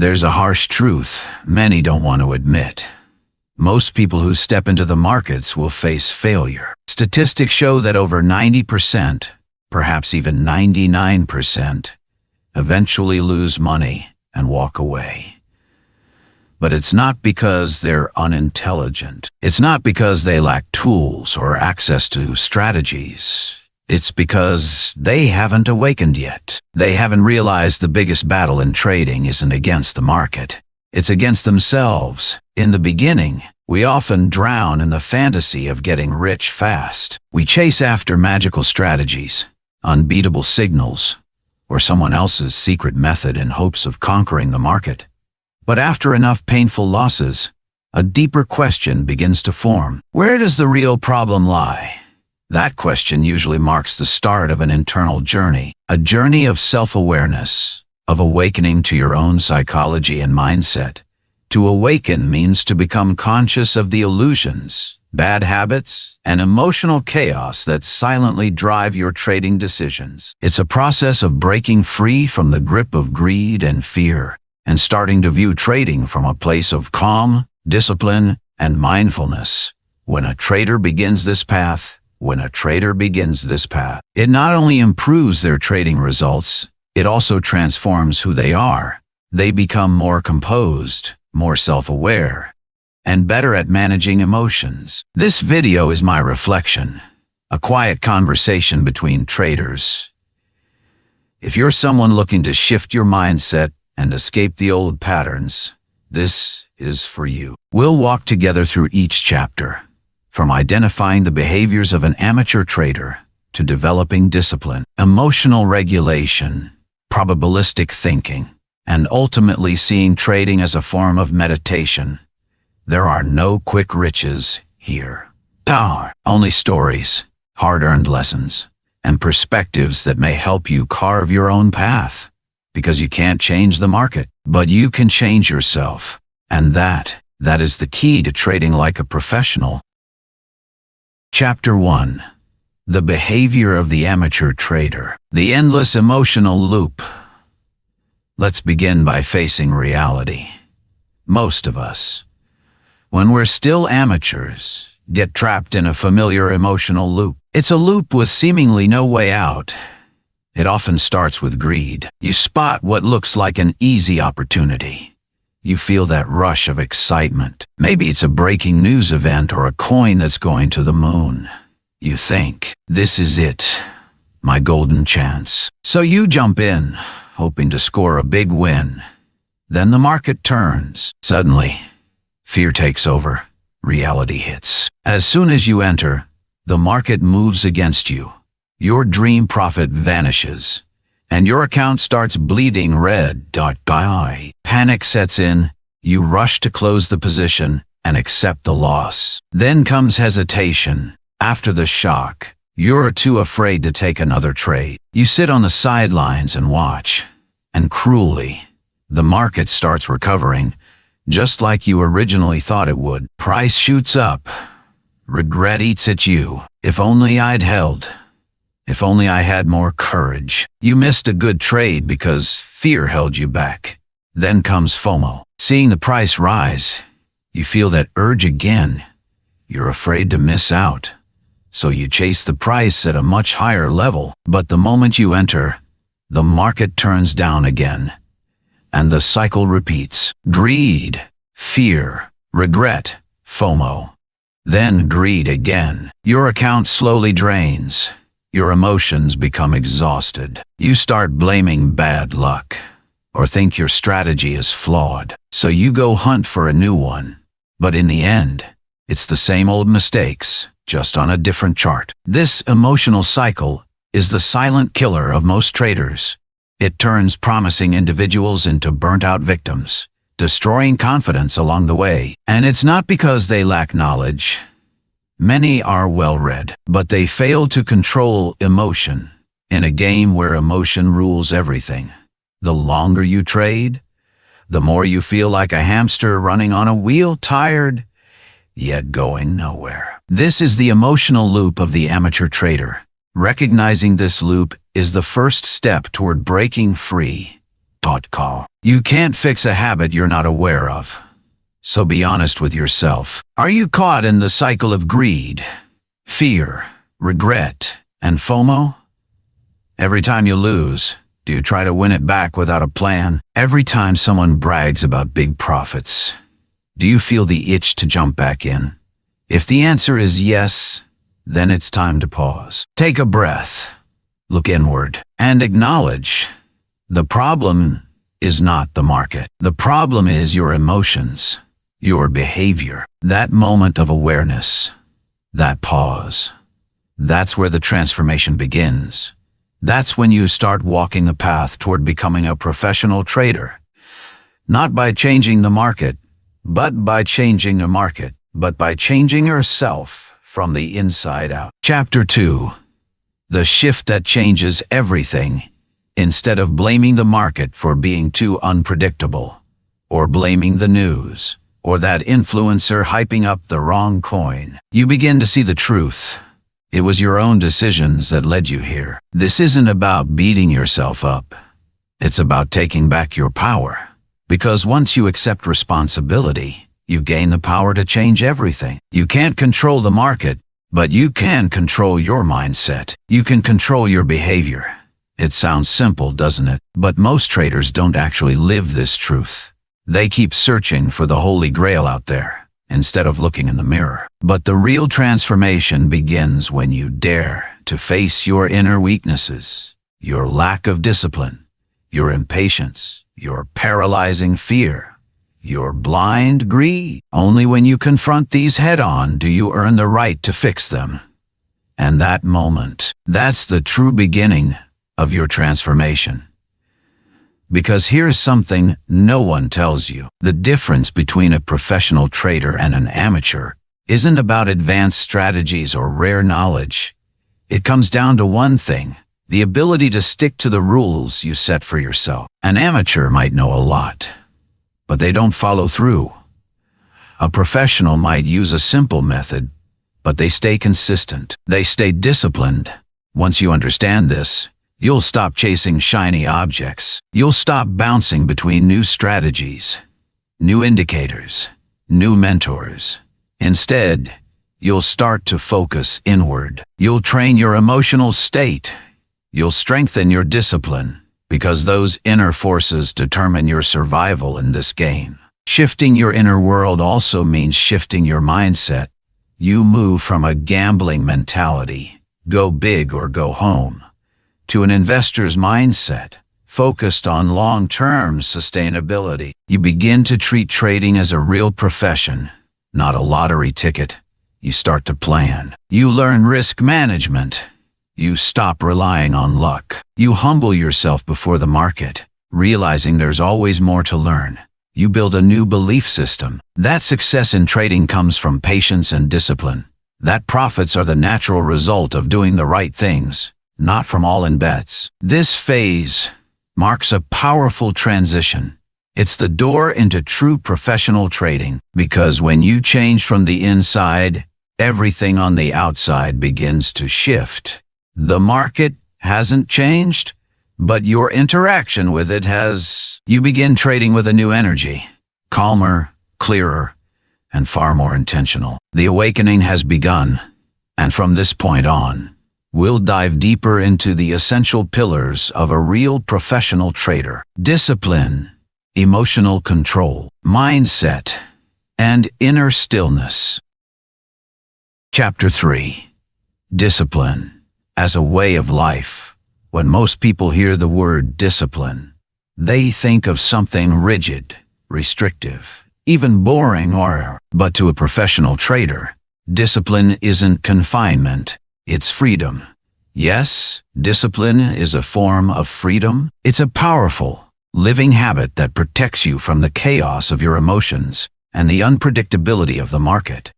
There's a harsh truth many don't want to admit. Most people who step into the markets will face failure. Statistics show that over 90%, perhaps even 99%, eventually lose money and walk away. But it's not because they're unintelligent. It's not because they lack tools or access to strategies. It's because they haven't awakened yet. They haven't realized the biggest battle in trading isn't against the market. It's against themselves. In the beginning, we often drown in the fantasy of getting rich fast. We chase after magical strategies, unbeatable signals, or someone else's secret method in hopes of conquering the market. But after enough painful losses, a deeper question begins to form. Where does the real problem lie? That question usually marks the start of an internal journey, a journey of self-awareness, of awakening to your own psychology and mindset. To awaken means to become conscious of the illusions, bad habits, and emotional chaos that silently drive your trading decisions. It's a process of breaking free from the grip of greed and fear, and starting to view trading from a place of calm, discipline, and mindfulness. When a trader begins this path, it not only improves their trading results, it also transforms who they are. They become more composed, more self-aware, and better at managing emotions. This video is my reflection, a quiet conversation between traders. If you're someone looking to shift your mindset and escape the old patterns, this is for you. We'll walk together through each chapter, from identifying the behaviors of an amateur trader to developing discipline, emotional regulation, probabilistic thinking, and ultimately seeing trading as a form of meditation. There are no quick riches here. Only stories, hard-earned lessons, and perspectives that may help you carve your own path. Because you can't change the market, but you can change yourself. And that is the key to trading like a professional. Chapter 1. The behavior of the amateur trader. The endless emotional loop. Let's begin by facing reality. Most of us, when we're still amateurs, get trapped in a familiar emotional loop. It's a loop with seemingly no way out. It often starts with greed. You spot what looks like an easy opportunity. You feel that rush of excitement. Maybe it's a breaking news event or a coin that's going to the moon. You think, this is it, my golden chance. So you jump in, hoping to score a big win. Then the market turns. Suddenly, fear takes over. Reality hits. As soon as you enter, the market moves against you. Your dream profit vanishes, and your account starts bleeding red. Panic sets in, you rush to close the position and accept the loss. Then comes hesitation. After the shock, you're too afraid to take another trade. You sit on the sidelines and watch, and cruelly, the market starts recovering, just like you originally thought it would. Price shoots up. Regret eats at you. If only I'd held. If only I had more courage. You missed a good trade because fear held you back. Then comes FOMO. Seeing the price rise, you feel that urge again. You're afraid to miss out. So you chase the price at a much higher level. But the moment you enter, the market turns down again. And the cycle repeats. Greed, fear, regret, FOMO. Then greed again. Your account slowly drains. Your emotions become exhausted. You start blaming bad luck, or think your strategy is flawed. So you go hunt for a new one. But in the end, it's the same old mistakes, just on a different chart. This emotional cycle is the silent killer of most traders. It turns promising individuals into burnt-out victims, destroying confidence along the way. And it's not because they lack knowledge. Many are well-read, but they fail to control emotion. In a game where emotion rules everything, the longer you trade, the more you feel like a hamster running on a wheel, tired, yet going nowhere. This is the emotional loop of the amateur trader. Recognizing this loop is the first step toward breaking free. You can't fix a habit you're not aware of. So be honest with yourself. Are you caught in the cycle of greed, fear, regret, and FOMO? Every time you lose, do you try to win it back without a plan? Every time someone brags about big profits, do you feel the itch to jump back in? If the answer is yes, then it's time to pause. Take a breath, look inward, and acknowledge the problem is not the market. The problem is your emotions, your behavior, that moment of awareness, that pause. That's where the transformation begins. That's when you start walking the path toward becoming a professional trader. Not by changing the market, but by changing yourself from the inside out. Chapter 2. The shift that changes everything. Instead of blaming the market for being too unpredictable, or blaming the news, or that influencer hyping up the wrong coin, you begin to see the truth. It was your own decisions that led you here. This isn't about beating yourself up. It's about taking back your power. Because once you accept responsibility, you gain the power to change everything. You can't control the market, but you can control your mindset. You can control your behavior. It sounds simple, doesn't it? But most traders don't actually live this truth. They keep searching for the holy grail out there, instead of looking in the mirror. But the real transformation begins when you dare to face your inner weaknesses, your lack of discipline, your impatience, your paralyzing fear, your blind greed. Only when you confront these head-on do you earn the right to fix them. And that moment, that's the true beginning of your transformation. Because here's something no one tells you. The difference between a professional trader and an amateur isn't about advanced strategies or rare knowledge. It comes down to one thing: the ability to stick to the rules you set for yourself. An amateur might know a lot, but they don't follow through. A professional might use a simple method, but they stay consistent. They stay disciplined. Once you understand this, you'll stop chasing shiny objects. You'll stop bouncing between new strategies, new indicators, new mentors. Instead, you'll start to focus inward. You'll train your emotional state. You'll strengthen your discipline, because those inner forces determine your survival in this game. Shifting your inner world also means shifting your mindset. You move from a gambling mentality, go big or go home, to an investor's mindset, focused on long-term sustainability. You begin to treat trading as a real profession, not a lottery ticket. You start to plan. You learn risk management. You stop relying on luck. You humble yourself before the market, realizing there's always more to learn. You build a new belief system. That success in trading comes from patience and discipline. That profits are the natural result of doing the right things, not from all-in bets. This phase marks a powerful transition. It's the door into true professional trading, because when you change from the inside, everything on the outside begins to shift. The market hasn't changed, but your interaction with it has. You begin trading with a new energy, calmer, clearer, and far more intentional. The awakening has begun, and from this point on, we'll dive deeper into the essential pillars of a real professional trader: discipline, emotional control, mindset, and inner stillness. Chapter 3. Discipline as a way of life. When most people hear the word discipline, they think of something rigid, restrictive, even boring but to a professional trader, discipline isn't confinement, it's freedom. Yes, discipline is a form of freedom. It's a powerful, living habit that protects you from the chaos of your emotions and the unpredictability of the market.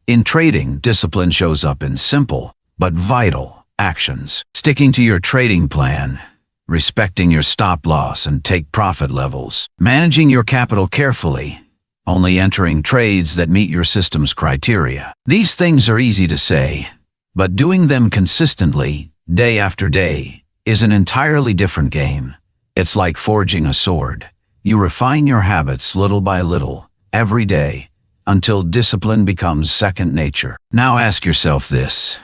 In trading, discipline shows up in simple but vital actions: sticking to your trading plan, respecting your stop loss and take profit levels, managing your capital carefully, only entering trades that meet your system's criteria. These things are easy to say, but doing them consistently, day after day, is an entirely different game. It's like forging a sword. You refine your habits little by little, every day, until discipline becomes second nature. Now ask yourself this.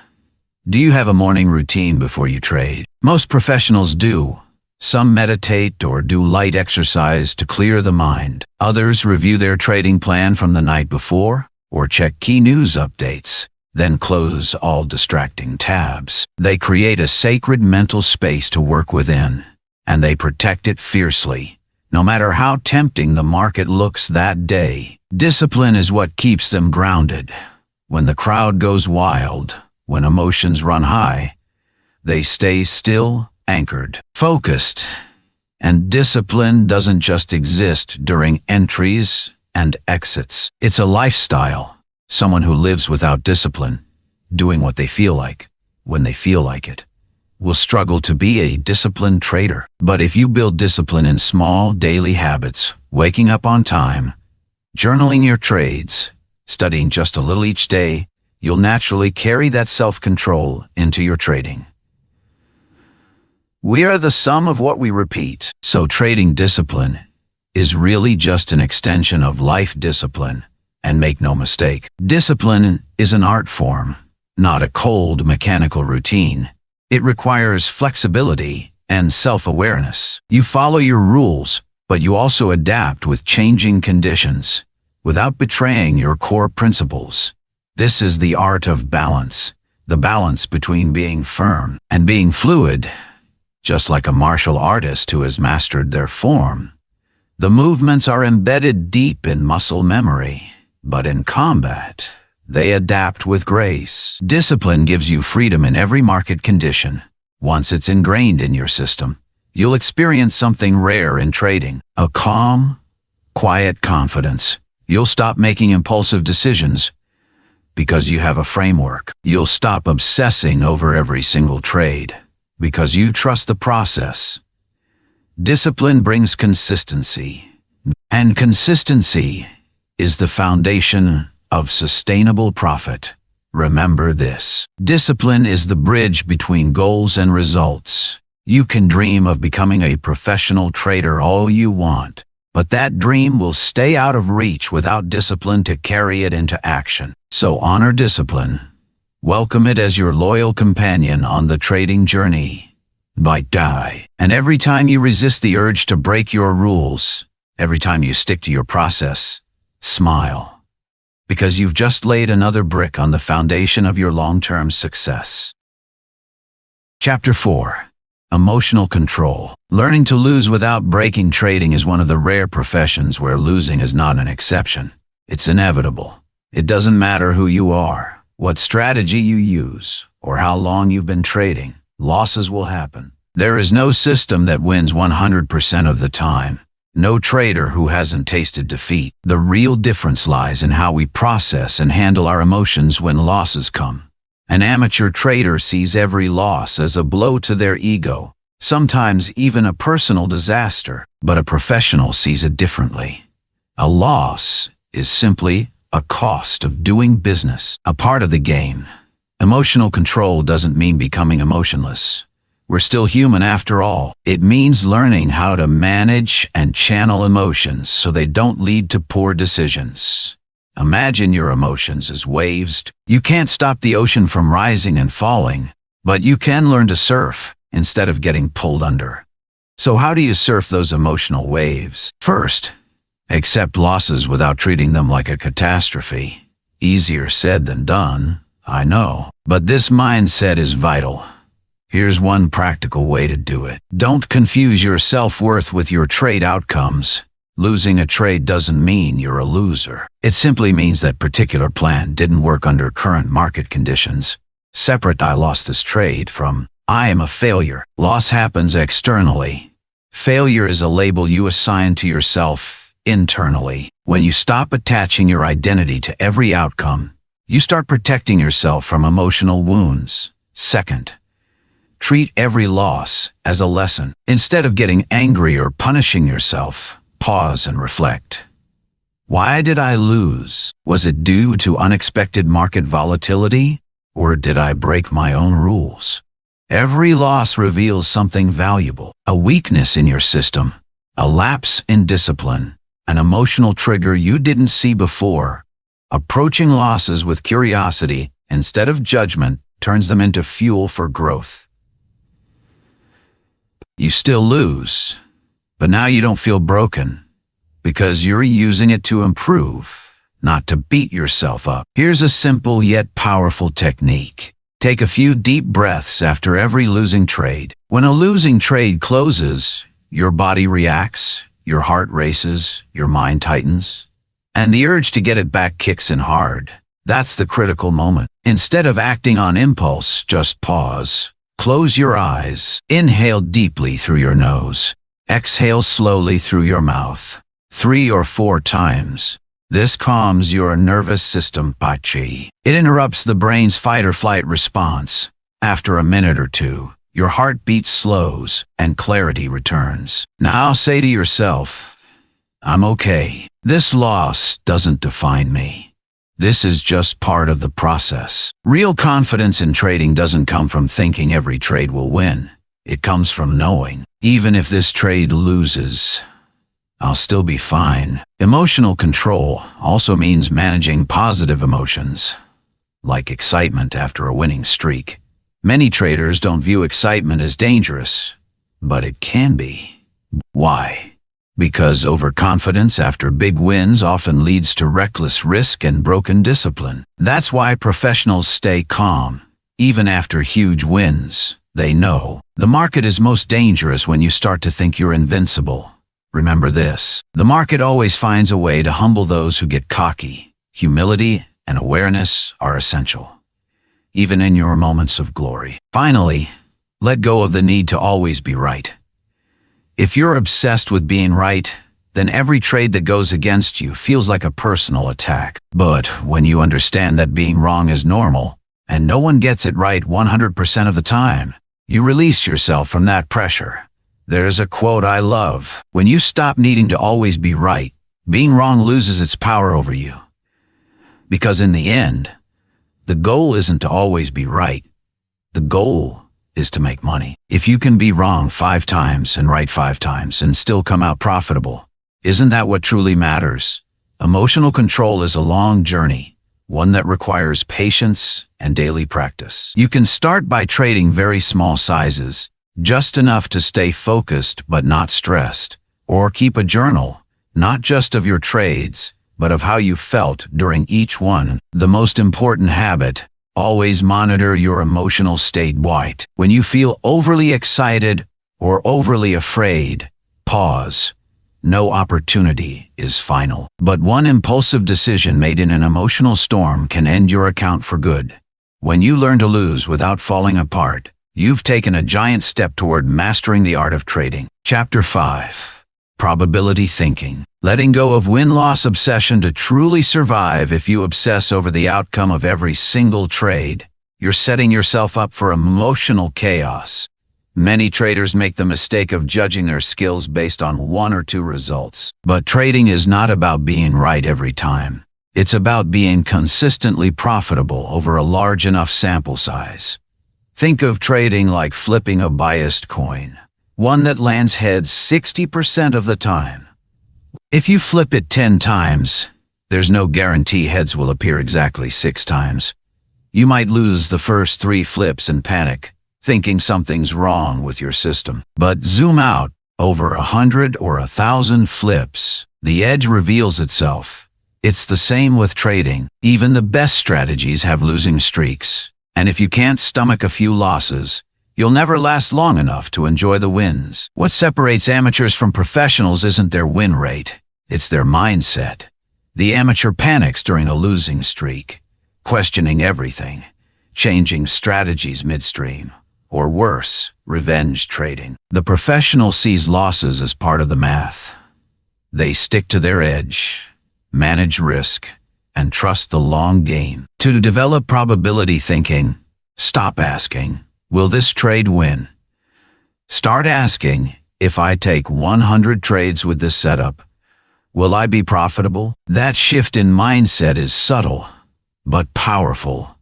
Do you have a morning routine before you trade? Most professionals do. Some meditate or do light exercise to clear the mind. Others review their trading plan from the night before or check key news updates, then close all distracting tabs. They create a sacred mental space to work within, and they protect it fiercely, no matter how tempting the market looks that day. Discipline is what keeps them grounded. When the crowd goes wild, when emotions run high, they stay still, anchored, focused. And discipline doesn't just exist during entries and exits. It's a lifestyle. Someone who lives without discipline, doing what they feel like, when they feel like it, will struggle to be a disciplined trader. But if you build discipline in small daily habits, waking up on time, journaling your trades, studying just a little each day, you'll naturally carry that self-control into your trading. We are the sum of what we repeat. So trading discipline is really just an extension of life discipline. And make no mistake, discipline is an art form, not a cold mechanical routine. It requires flexibility and self-awareness. You follow your rules, but you also adapt with changing conditions, without betraying your core principles. This is the art of balance, the balance between being firm and being fluid. Just like a martial artist who has mastered their form, the movements are embedded deep in muscle memory, but in combat, they adapt with grace. Discipline gives you freedom in every market condition. Once it's ingrained in your system, you'll experience something rare in trading, a calm, quiet confidence. You'll stop making impulsive decisions because you have a framework. You'll stop obsessing over every single trade because you trust the process. Discipline brings consistency, and consistency is the foundation of sustainable profit. Remember this. Discipline is the bridge between goals and results. You can dream of becoming a professional trader all you want, but that dream will stay out of reach without discipline to carry it into action. So honor discipline. Welcome it as your loyal companion on the trading journey. Bite die. And every time you resist the urge to break your rules, every time you stick to your process, smile. Because you've just laid another brick on the foundation of your long-term success. Chapter 4. Emotional control. Learning to lose without breaking trading is one of the rare professions where losing is not an exception. It's inevitable. It doesn't matter who you are, what strategy you use, or how long you've been trading. Losses will happen. There is no system that wins 100% of the time. No trader who hasn't tasted defeat. The real difference lies in how we process and handle our emotions when losses come. An amateur trader sees every loss as a blow to their ego, sometimes even a personal disaster. But a professional sees it differently. A loss is simply a cost of doing business, a part of the game. Emotional control doesn't mean becoming emotionless. We're still human after all. It means learning how to manage and channel emotions so they don't lead to poor decisions. Imagine your emotions as waves. You can't stop the ocean from rising and falling, but you can learn to surf instead of getting pulled under. So how do you surf those emotional waves? First, accept losses without treating them like a catastrophe. Easier said than done, I know, but this mindset is vital. Here's one practical way to do it. Don't confuse your self-worth with your trade outcomes. Losing a trade doesn't mean you're a loser. It simply means that particular plan didn't work under current market conditions. Separate "I lost this trade" from "I am a failure." Loss happens externally. Failure is a label you assign to yourself internally. When you stop attaching your identity to every outcome, you start protecting yourself from emotional wounds. Second, treat every loss as a lesson. Instead of getting angry or punishing yourself, pause and reflect. Why did I lose? Was it due to unexpected market volatility, or did I break my own rules? Every loss reveals something valuable, a weakness in your system, A lapse in discipline, an emotional trigger you didn't see before. Approaching losses with curiosity instead of judgment turns them into fuel for growth. You still lose, but now you don't feel broken because you're using it to improve, not to beat yourself up. Here's a simple yet powerful technique. Take a few deep breaths after every losing trade. When a losing trade closes, your body reacts, your heart races, your mind tightens, and the urge to get it back kicks in hard. That's the critical moment. Instead of acting on impulse, just pause. Close your eyes. Inhale deeply through your nose. Exhale slowly through your mouth. 3 or 4 times. This calms your nervous system, Pachi. It interrupts the brain's fight or flight response. After a minute or two, your heartbeat slows and clarity returns. Now say to yourself, I'm okay. This loss doesn't define me. This is just part of the process. Real confidence in trading doesn't come from thinking every trade will win. It comes from knowing, even if this trade loses, I'll still be fine. Emotional control also means managing positive emotions, like excitement after a winning streak. Many traders don't view excitement as dangerous, but it can be. Why? Because overconfidence after big wins often leads to reckless risk and broken discipline. That's why professionals stay calm, even after huge wins. They know the market is most dangerous when you start to think you're invincible. Remember this, the market always finds a way to humble those who get cocky. Humility and awareness are essential, even in your moments of glory. Finally, let go of the need to always be right. If you're obsessed with being right, then every trade that goes against you feels like a personal attack. But when you understand that being wrong is normal, and no one gets it right 100% of the time, you release yourself from that pressure. There's a quote I love: when you stop needing to always be right, being wrong loses its power over you. Because in the end, the goal isn't to always be right. The goal is to make money. If you can be wrong 5 times and right 5 times and still come out profitable, isn't that what truly matters? Emotional control is a long journey, one that requires patience and daily practice. You can start by trading very small sizes, just enough to stay focused but not stressed, or keep a journal, not just of your trades, but of how you felt during each one. The most important habit: always monitor your emotional state. When you feel overly excited or overly afraid, pause. No opportunity is final, but one impulsive decision made in an emotional storm can end your account for good. When you learn to lose without falling apart, you've taken a giant step toward mastering the art of trading. Chapter 5. Probability thinking. Letting go of win-loss obsession. To truly survive, if you obsess over the outcome of every single trade, you're setting yourself up for emotional chaos. Many traders make the mistake of judging their skills based on 1 or 2 results. But trading is not about being right every time. It's about being consistently profitable over a large enough sample size. Think of trading like flipping a biased coin, one that lands heads 60% of the time. If you flip it 10 times, there's no guarantee heads will appear exactly 6 times. You might lose the first 3 flips and panic, thinking something's wrong with your system. But zoom out, over 100 or 1,000 flips, the edge reveals itself. It's the same with trading. Even the best strategies have losing streaks. And if you can't stomach a few losses, you'll never last long enough to enjoy the wins. What separates amateurs from professionals isn't their win rate, it's their mindset. The amateur panics during a losing streak, questioning everything, changing strategies midstream, or worse, revenge trading. The professional sees losses as part of the math. They stick to their edge, manage risk, and trust the long game. To develop probability thinking, stop asking, will this trade win? Start asking, if I take 100 trades with this setup, will I be profitable? That shift in mindset is subtle, but powerful.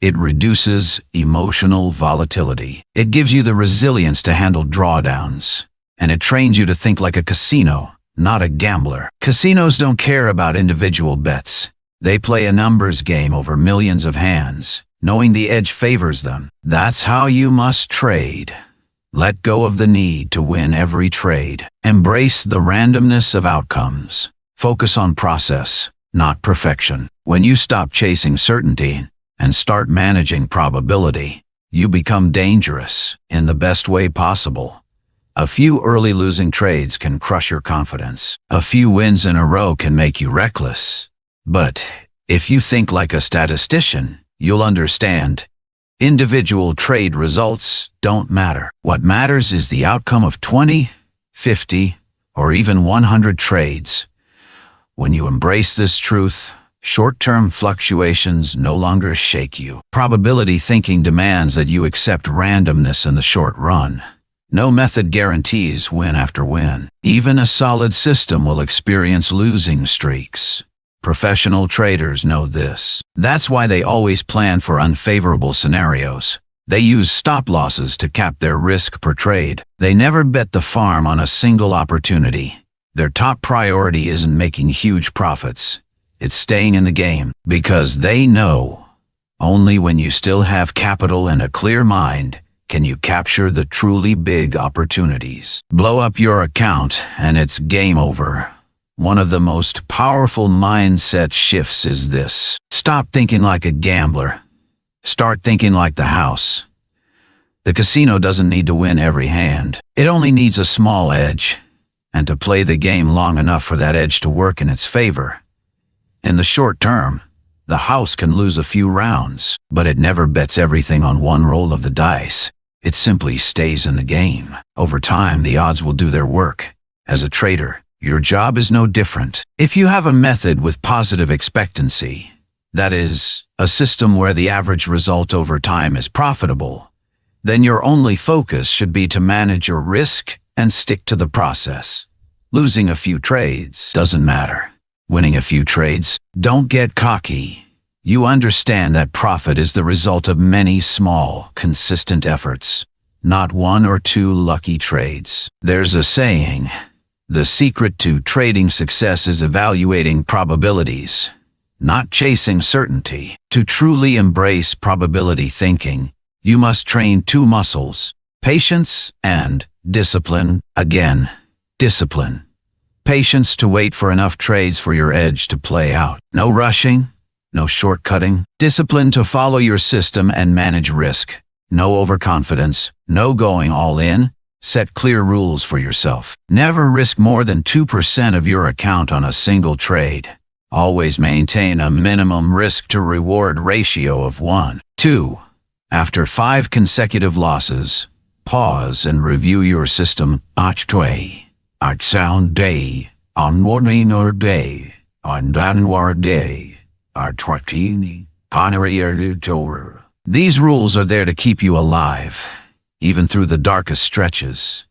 It reduces emotional volatility. It gives you the resilience to handle drawdowns and it trains you to think like a casino, not a gambler. Casinos don't care about individual bets. They play a numbers game over millions of hands, knowing the edge favors them. That's how you must trade. Let go of the need to win every trade. Embrace the randomness of outcomes. Focus on process, not perfection. When you stop chasing certainty and start managing probability, you become dangerous in the best way possible. A few early losing trades can crush your confidence. A few wins in a row can make you reckless. But if you think like a statistician, you'll understand. Individual trade results don't matter. What matters is the outcome of 20, 50, or even 100 trades. When you embrace this truth, short-term fluctuations no longer shake you. Probability thinking demands that you accept randomness in the short run. No method guarantees win after win. Even a solid system will experience losing streaks. Professional traders know this. That's why they always plan for unfavorable scenarios. They use stop losses to cap their risk per trade. They never bet the farm on a single opportunity. Their top priority isn't making huge profits. It's staying in the game, because they know only when you still have capital and a clear mind can you capture the truly big opportunities. Blow up your account and it's game over. One of the most powerful mindset shifts is this. Stop thinking like a gambler. Start thinking like the house. The casino doesn't need to win every hand. It only needs a small edge, and to play the game long enough for that edge to work in its favor. In the short term, the house can lose a few rounds, but it never bets everything on one roll of the dice. It simply stays in the game. Over time, the odds will do their work. As a trader, your job is no different. If you have a method with positive expectancy, that is, a system where the average result over time is profitable, then your only focus should be to manage your risk and stick to the process. Losing a few trades doesn't matter. Winning a few trades, don't get cocky. You understand that profit is the result of many small, consistent efforts, not one or two lucky trades. There's a saying, the secret to trading success is evaluating probabilities, not chasing certainty. To truly embrace probability thinking, you must train two muscles, patience and discipline. Again, discipline. Patience to wait for enough trades for your edge to play out. No rushing, no shortcutting. Discipline to follow your system and manage risk. No overconfidence, no going all in. Set clear rules for yourself. Never risk more than 2% of your account on a single trade. Always maintain a minimum risk to reward ratio of 1. 2. After 5 consecutive losses, pause and review your system. Sound day, on morning or day, on downward day, artwatini, panarier. These rules are there to keep you alive, even through the darkest stretches.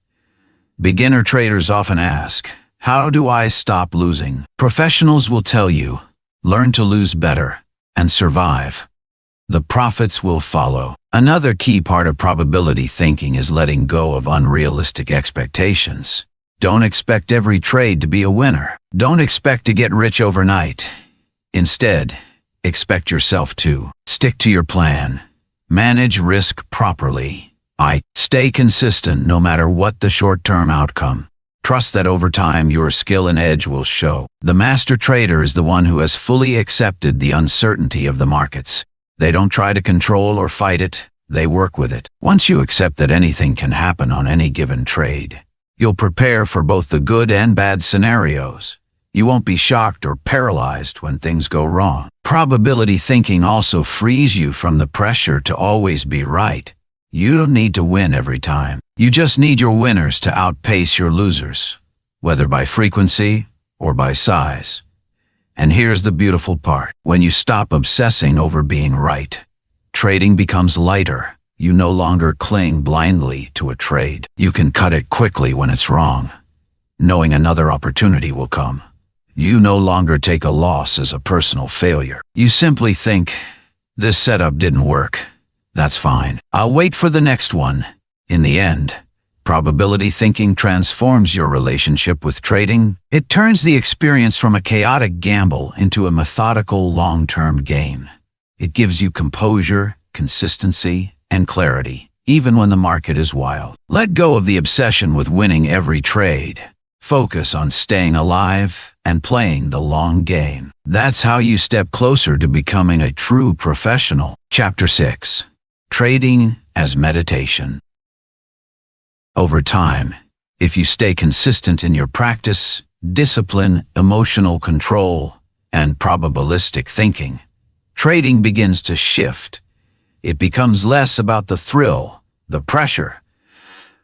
Beginner traders often ask, how do I stop losing? Professionals will tell you, learn to lose better and survive. The profits will follow. Another key part of probability thinking is letting go of unrealistic expectations. Don't expect every trade to be a winner. Don't expect to get rich overnight. Instead, expect yourself to stick to your plan. Manage risk properly. Stay consistent no matter what the short-term outcome. Trust that over time your skill and edge will show. The master trader is the one who has fully accepted the uncertainty of the markets. They don't try to control or fight it, they work with it. Once you accept that anything can happen on any given trade, you'll prepare for both the good and bad scenarios. You won't be shocked or paralyzed when things go wrong. Probability thinking also frees you from the pressure to always be right. You don't need to win every time. You just need your winners to outpace your losers, whether by frequency or by size. And here's the beautiful part. When you stop obsessing over being right, trading becomes lighter. You no longer cling blindly to a trade. You can cut it quickly when it's wrong, knowing another opportunity will come. You no longer take a loss as a personal failure. You simply think, this setup didn't work. That's fine. I'll wait for the next one. In the end, Probability thinking transforms your relationship with trading. It turns the experience from a chaotic gamble into a methodical, long-term game. It gives you composure, consistency, and clarity, even when the market is wild. Let go of the obsession with winning every trade. Focus on staying alive and playing the long game. That's how you step closer to becoming a true professional. Chapter 6. Trading as Meditation. Over time, if you stay consistent in your practice, discipline, emotional control, and probabilistic thinking, trading begins to shift. It becomes less about the thrill, the pressure,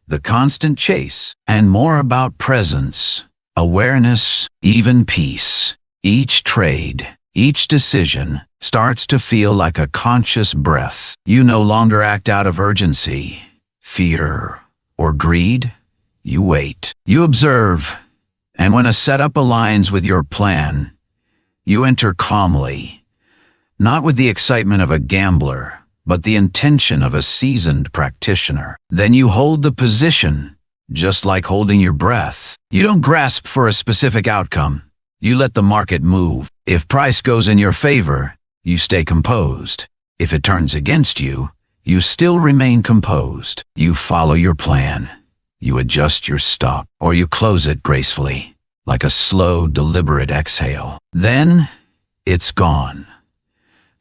the constant chase, and more about presence, awareness, even peace. Each trade, each decision starts to feel like a conscious breath. You no longer act out of urgency, fear, or greed. You wait. You observe. And when a setup aligns with your plan, you enter calmly, not with the excitement of a gambler, but the intention of a seasoned practitioner. Then you hold the position, just like holding your breath. You don't grasp for a specific outcome. You let the market move. If price goes in your favor, you stay composed. If it turns against you, you still remain composed. You follow your plan. You adjust your stop, or you close it gracefully, like a slow, deliberate exhale. Then, it's gone,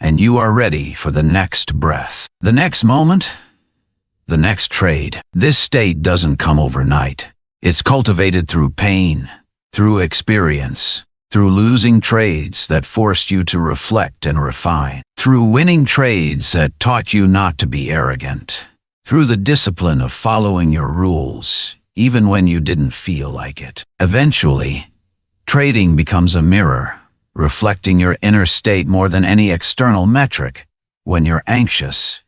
and you are ready for the next breath, the next moment, the next trade. This state doesn't come overnight. It's cultivated through pain, through experience, through losing trades that forced you to reflect and refine, through winning trades that taught you not to be arrogant, through the discipline of following your rules, even when you didn't feel like it. Eventually, trading becomes a mirror, reflecting your inner state more than any external metric. When you're anxious,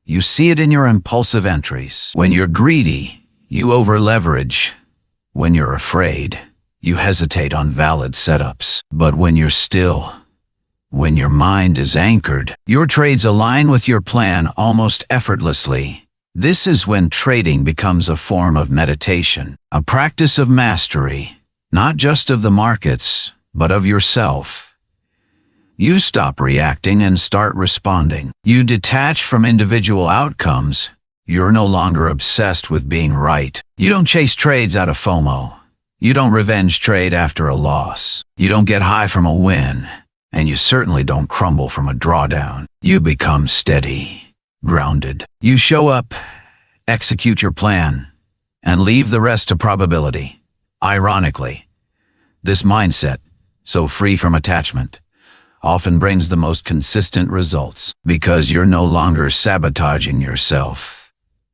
you see it in your impulsive entries. When you're greedy, you over-leverage. When you're afraid, you hesitate on valid setups. But when you're still, when your mind is anchored, your trades align with your plan almost effortlessly. This is when trading becomes a form of meditation, a practice of mastery, not just of the markets, but of yourself. You stop reacting and start responding. You detach from individual outcomes. You're no longer obsessed with being right. You don't chase trades out of FOMO. You don't revenge trade after a loss. You don't get high from a win. And you certainly don't crumble from a drawdown. You become steady, grounded. You show up, execute your plan, and leave the rest to probability. Ironically, this mindset, so free from attachment, often brings the most consistent results because you're no longer sabotaging yourself.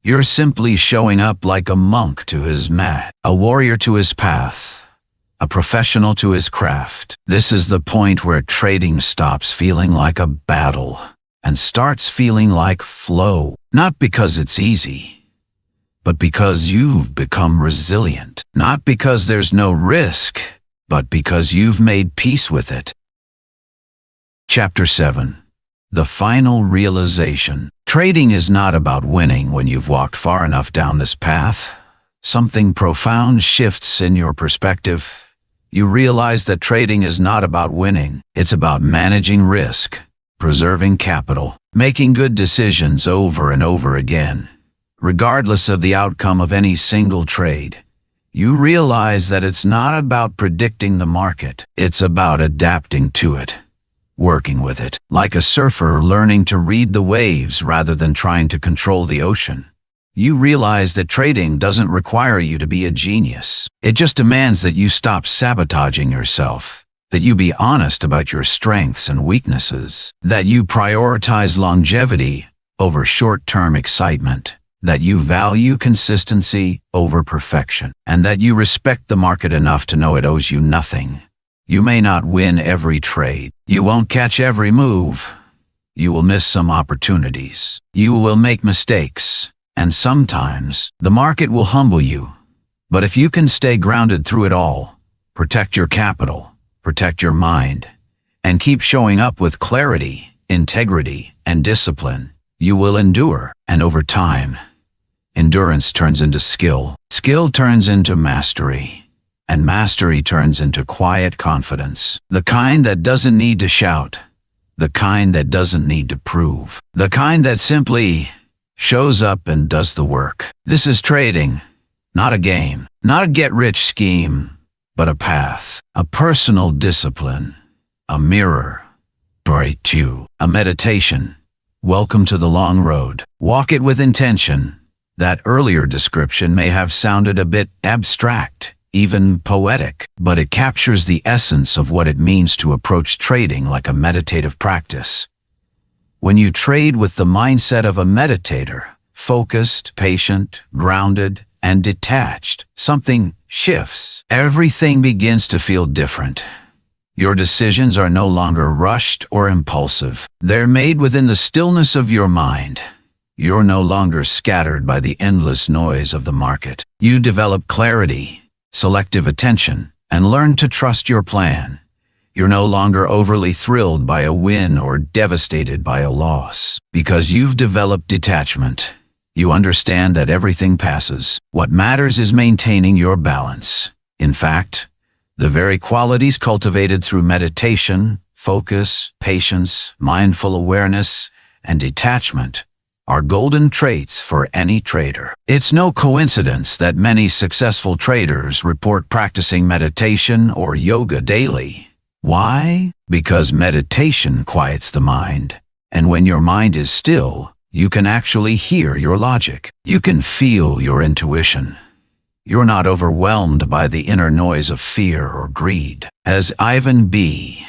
You're simply showing up like a monk to his mat, a warrior to his path, a professional to his craft. This is the point where trading stops feeling like a battle and starts feeling like flow, not because it's easy, but because you've become resilient, not because there's no risk, but because you've made peace with it. Chapter 7. The Final Realization. Trading is not about winning when you've walked far enough down this path. Something profound shifts in your perspective. You realize that trading is not about winning. It's about managing risk, preserving capital, making good decisions over and over again. Regardless of the outcome of any single trade, you realize that it's not about predicting the market. It's about adapting to it, working with it, like a surfer learning to read the waves rather than trying to control the ocean. You realize that trading doesn't require you to be a genius. It just demands that you stop sabotaging yourself, that you be honest about your strengths and weaknesses, that you prioritize longevity over short-term excitement, that you value consistency over perfection, and that you respect the market enough to know it owes you nothing. You may not win every trade. You won't catch every move. You will miss some opportunities. You will make mistakes. And sometimes, the market will humble you. But if you can stay grounded through it all, protect your capital, protect your mind, and keep showing up with clarity, integrity, and discipline, you will endure. And over time, Endurance turns into skill. Skill turns into mastery. And mastery turns into quiet confidence. The kind that doesn't need to shout. The kind that doesn't need to prove. The kind that simply shows up and does the work. This is trading, not a game, not a get-rich scheme, but a path, a personal discipline, a mirror, bright you, a meditation. Welcome to the long road. Walk it with intention. That earlier description may have sounded a bit abstract, even poetic, but it captures the essence of what it means to approach trading like a meditative practice. When you trade with the mindset of a meditator, focused, patient, grounded, and detached, something shifts. Everything begins to feel different. Your decisions are no longer rushed or impulsive. They're made within the stillness of your mind. You're no longer scattered by the endless noise of the market. You develop clarity, selective attention, and learn to trust your plan. You're no longer overly thrilled by a win or devastated by a loss. Because you've developed detachment, you understand that everything passes. What matters is maintaining your balance. In fact, the very qualities cultivated through meditation, focus, patience, mindful awareness, and detachment are golden traits for any trader. It's no coincidence that many successful traders report practicing meditation or yoga daily. Why? Because meditation quiets the mind, and when your mind is still, you can actually hear your logic. You can feel your intuition. You're not overwhelmed by the inner noise of fear or greed. As Ivan B.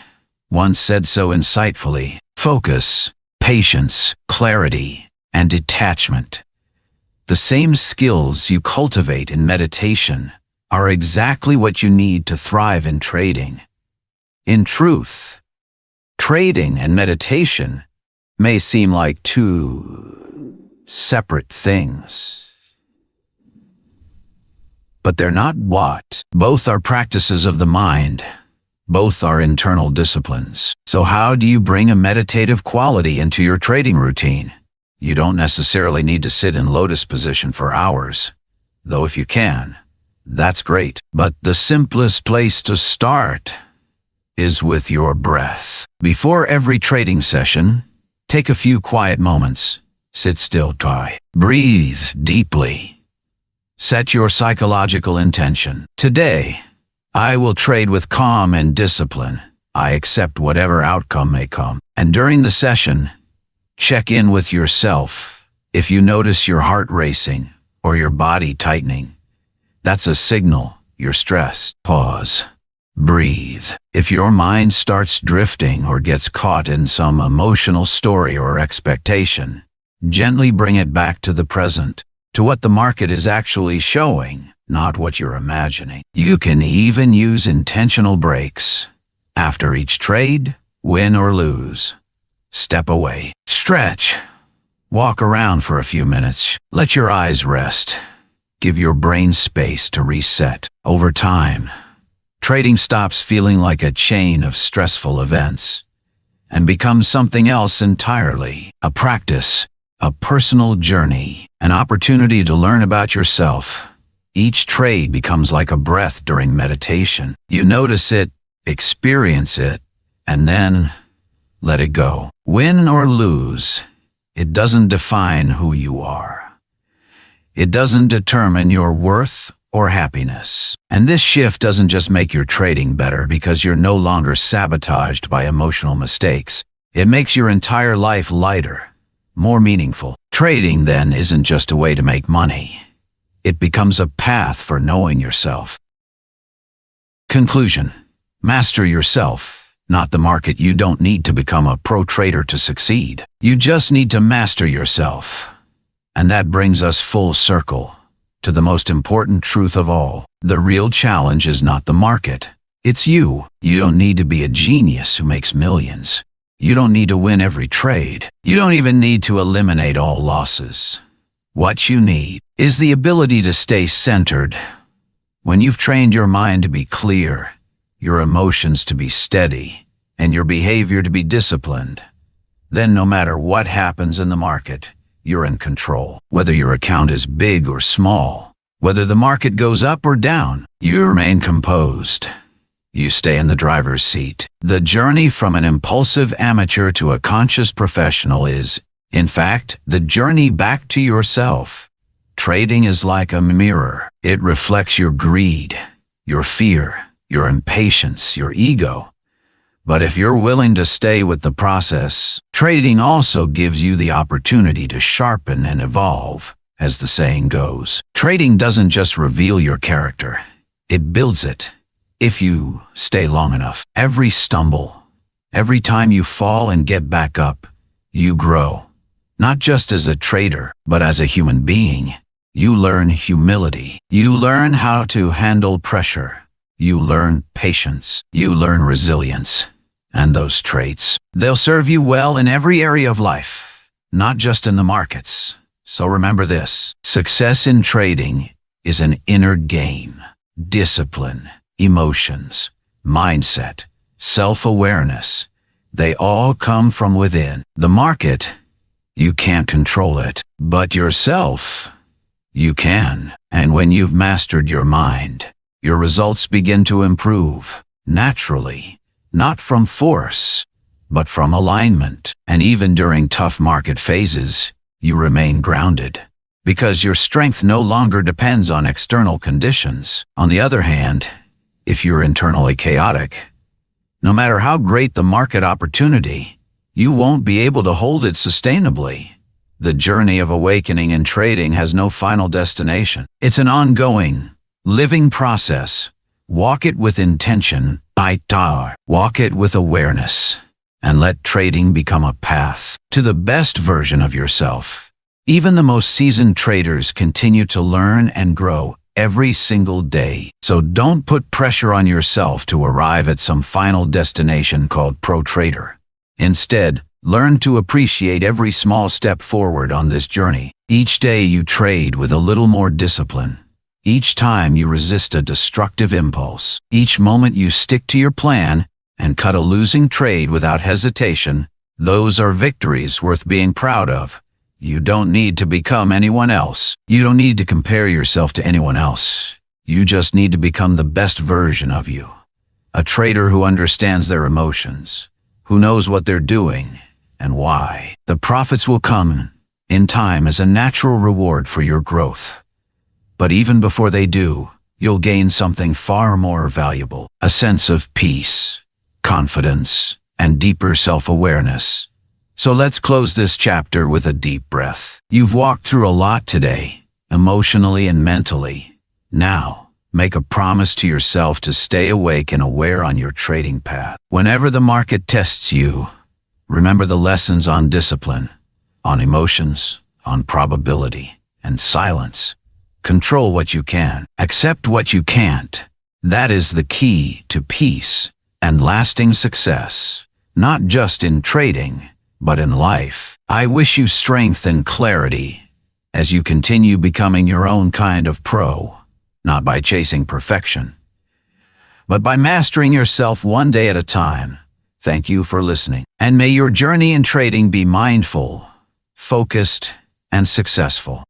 once said so insightfully, focus, patience, clarity, and detachment. The same skills you cultivate in meditation are exactly what you need to thrive in trading. In truth, trading and meditation may seem like two separate things, but they're not. What? Both are practices of the mind. Both are internal disciplines. So how do you bring a meditative quality into your trading routine? You don't necessarily need to sit in lotus position for hours, though if you can, that's great. But the simplest place to start is with your breath. Before every trading session, take a few quiet moments. Sit still, breathe deeply. Set your psychological intention. Today, I will trade with calm and discipline. I accept whatever outcome may come. And during the session, check in with yourself. If you notice your heart racing or your body tightening, that's a signal you're stressed. Pause. Breathe. If your mind starts drifting or gets caught in some emotional story or expectation, gently bring it back to the present, to what the market is actually showing, not what you're imagining. You can even use intentional breaks. After each trade, win or lose, step away, stretch, walk around for a few minutes, let your eyes rest, give your brain space to reset. Over time, trading stops feeling like a chain of stressful events and becomes something else entirely, a practice, a personal journey, an opportunity to learn about yourself. Each trade becomes like a breath during meditation. You notice it, experience it, and then let it go. Win or lose, it doesn't define who you are. It doesn't determine your worth or happiness. And this shift doesn't just make your trading better because you're no longer sabotaged by emotional mistakes. It makes your entire life lighter, more meaningful. Trading, then, isn't just a way to make money. It becomes a path for knowing yourself. Conclusion. Master yourself, not the market. You don't need to become a pro trader to succeed. You just need to master yourself. And that brings us full circle to the most important truth of all. The real challenge is not the market. It's you. You don't need to be a genius who makes millions. You don't need to win every trade. You don't even need to eliminate all losses. What you need is the ability to stay centered. When you've trained your mind to be clear, your emotions to be steady, and your behavior to be disciplined, then no matter what happens in the market, you're in control. Whether your account is big or small, whether the market goes up or down, you remain composed. You stay in the driver's seat. The journey from an impulsive amateur to a conscious professional is, in fact, the journey back to yourself. Trading is like a mirror. It reflects your greed, your fear, your impatience, your ego. But if you're willing to stay with the process, trading also gives you the opportunity to sharpen and evolve. As the saying goes, trading doesn't just reveal your character, it builds it. If you stay long enough, every stumble, every time you fall and get back up, you grow. Not just as a trader, but as a human being. You learn humility. You learn how to handle pressure. You learn patience. You learn resilience. And those traits, they'll serve you well in every area of life, not just in the markets. So remember this: success in trading is an inner game. Discipline, emotions, mindset, self-awareness, they all come from within. The market, you can't control it, but yourself, you can. And when you've mastered your mind, your results begin to improve, naturally, not from force, but from alignment. And even during tough market phases, you remain grounded, because your strength no longer depends on external conditions. On the other hand, if you're internally chaotic, no matter how great the market opportunity, you won't be able to hold it sustainably. The journey of awakening in trading has no final destination. It's an ongoing, living process. Walk it with intention, walk it with awareness, and let trading become a path to the best version of yourself. Even the most seasoned traders continue to learn and grow every single day. So don't put pressure on yourself to arrive at some final destination called pro trader. Instead, learn to appreciate every small step forward on this journey. Each day you trade with a little more discipline. Each time you resist a destructive impulse. Each moment you stick to your plan and cut a losing trade without hesitation. Those are victories worth being proud of. You don't need to become anyone else. You don't need to compare yourself to anyone else. You just need to become the best version of you. A trader who understands their emotions, who knows what they're doing and why. The profits will come in time as a natural reward for your growth. But even before they do, you'll gain something far more valuable: a sense of peace, confidence, and deeper self-awareness. So let's close this chapter with a deep breath. You've walked through a lot today, emotionally and mentally. Now, make a promise to yourself to stay awake and aware on your trading path. Whenever the market tests you, remember the lessons on discipline, on emotions, on probability, and silence. Control what you can. Accept what you can't. That is the key to peace and lasting success, not just in trading, but in life. I wish you strength and clarity as you continue becoming your own kind of pro, not by chasing perfection, but by mastering yourself one day at a time. Thank you for listening, and may your journey in trading be mindful, focused, and successful.